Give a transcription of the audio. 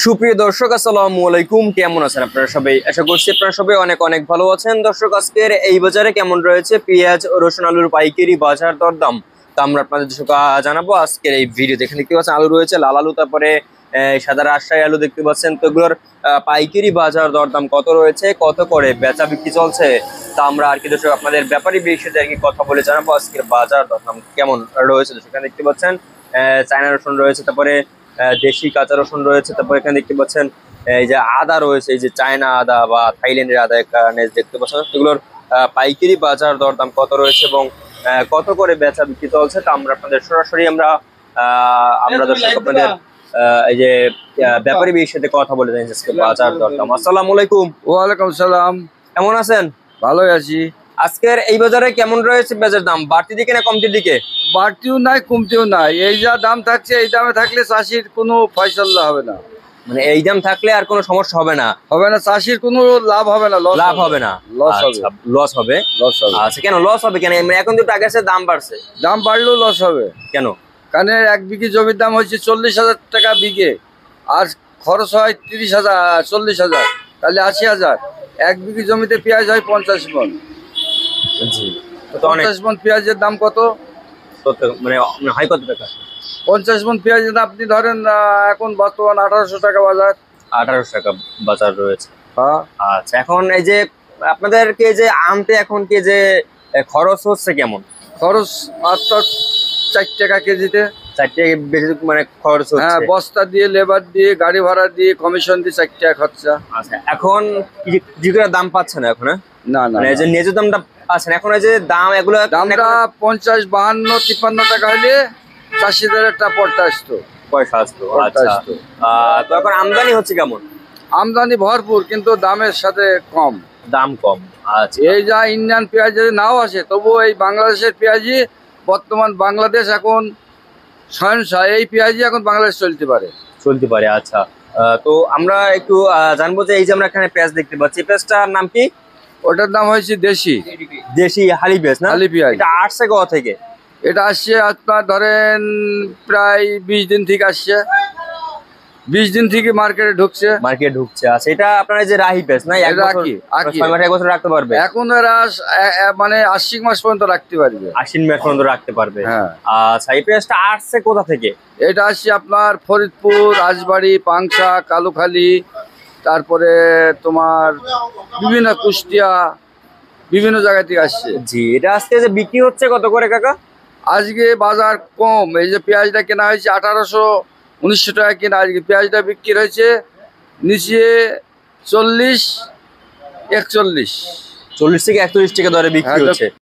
সুপ্রিয় দর্শক, আসসালামু আলাইকুম। কেমন আছেন আপনারা সবাই? আশা করছি আপনারা সবাই অনেক অনেক ভালো আছেন। দর্শক, আজকের এই বাজারে কেমন রয়েছে পেঁয়াজ ও রসুন আলুর পাইকারি বাজার দরদাম তা আমরা আপনাদের জানাবো আজকের এই ভিডিও। দেখেন দেখতে পাচ্ছেন আলু রয়েছে, লাল আলু, তারপরে সাদা রাজশাহী আলু দেখতে পাচ্ছেন। তো এগুলোর পাইকারি বাজার দরদাম কত রয়েছে, কত করে বেচা বিক্রি চলছে তা আমরা আর কি দর্শক আপনাদের ব্যাপারী বিষয়ে আর কি কথা বলে জানাবো আজকের বাজার দরদাম কেমন রয়েছে। সেখানে দেখতে পাচ্ছেন চায়না রসুন রয়েছে, তারপরে দেশি কাঁচা রসুন রয়েছে, তারপর এখানে দেখতে পাচ্ছেন এই যে আদা রয়েছে, এই যে চায়না আদা বা থাইল্যান্ডের আদা এখানে দেখতে পাচ্ছেন। এগুলোর পাইকারি বাজার দরদাম কত রয়েছে এবং কত করে বেচা বিক্রি চলছে তা আমরা আপনাদের সরাসরি আমরা দর্শক আপনাদের এই যে ব্যাপারী বিষয়ের সাথে কথা বলে জানি আজকে বাজার দরদাম। আসসালামু আলাইকুম। ওয়ালাইকুম সালাম। কেমন আছেন? ভালোই আছি। আজকের এই বাজারে কেমন রয়েছে বেচার দাম? বাড়তি দিকে না কমতির দিকে? বাড়তিও নাই কমতিও নাই, এই যা দাম থাকছে এই দামে থাকলে চাষির কোনো ফয়সালা হবে না। মানে এই দাম থাকলে আর কোনো সমস্যা হবে না? হবে না, চাষির কোনো লাভ হবে না, লাভ হবে না, লস হবে। লস হবে, লস হবে। আচ্ছা, কেন লস হবে? কেন এখন তো আগে দাম বাড়ছে। দাম বাড়লেও লস হবে কেন? কারণ 1 বিঘে জমির দাম হচ্ছে 40,000 টাকা বিঘে, আর খরচ হয় 30,000 40,000, তাহলে 80,000। 1 বিঘে জমিতে পেঁয়াজ হয় 50 মণ। জি, তো 50 মণ পেঁয়াজের দাম কত? মানে হয় কত টাকা? 50 মণ পেঁয়াজের দাম আপনি ধরেন এখন বর্তমান 1800 টাকা বাজার। 1800 টাকা বাজার রয়েছে। হ্যাঁ। আচ্ছা, এখন এই যে আপনাদেরকে যে আনতে এখন কি যে খরচ হচ্ছে কেমন? খরচ মাত্র 4 টাকা কেজিতে। 4 টাকা বেশি মানে খরচ হচ্ছে? হ্যাঁ, বস্তা দিয়ে, লেবার দিয়ে, গাড়ি ভাড়া দিয়ে, কমিশন দিয়ে 4 টাকা খরচা। আচ্ছা, এখন কি করে দাম পাচ্ছে না এখন? না না, মানে যে ন্যায্য দামটা পাচ্ছেন এখন, এই যে দাম এগুলো দামটা 50, 52, 53 টাকা হলে চাষিদের একটা পড়তা আসতো, পয়সা আসতো। আচ্ছা, তো এখন আমদানি হচ্ছে কেমন? আমদানি ভরপুর, কিন্তু দামের সাথে কম, দাম কম। আচ্ছা, এই যা ইন্ডিয়ান পেঁয়াজ যদি নাও আসে তবুও এই বাংলাদেশের পেঁয়াজই বর্তমান, বাংলাদেশ এখন সহনশীল, এই পেঁয়াজই এখন বাংলাদেশ চলতে পারে। আচ্ছা, তো আমরা একটু জানবো যে এই যে আমরা এখানে পেঁয়াজ দেখতে পাচ্ছি, পেঁয়াজটার নাম কি? ওটার নাম হয়েছে দেশি হালি পেঁয়াজ না? হালি পেঁয়াজ। এটা আসছে কোথা থেকে? এটা আসছে আপনার ধরেন প্রায় 20 দিন থেকে আসছে, 20 দিন থেকে মার্কেটে ঢুকছে। আচ্ছা, এটা আপনার যে রাহি পেঁয়াজ না? 1 বছর রাখতে পারবে? এখন এরা মানে আশ্বিন মাস পর্যন্ত রাখতে পারবে। আশ্বিন মাস পর্যন্ত রাখতে পারবে। হ্যাঁ। আচ্ছা, এই পেঁয়াজটা আসছে কোথা থেকে? এটা আসছে আপনার ফরিদপুর, রাজবাড়ি, পাংশা, কালুখালী, তারপরে তোমার বিভিন্ন কুষ্টিয়া, বিভিন্ন জায়গা থেকে আসছে। জি, এটা আজকে যে বিক্রি হচ্ছে কত করে কাকা? আজকে বাজার কম, এই যে পেঁয়াজটা কেনা হয়েছে 1800-1900 টাকা কেনা, আজকে পেঁয়াজটা বিক্রি হয়েছে নিচে 40-41। 40 থেকে 41 টাকা দরে বিক্রি হচ্ছে।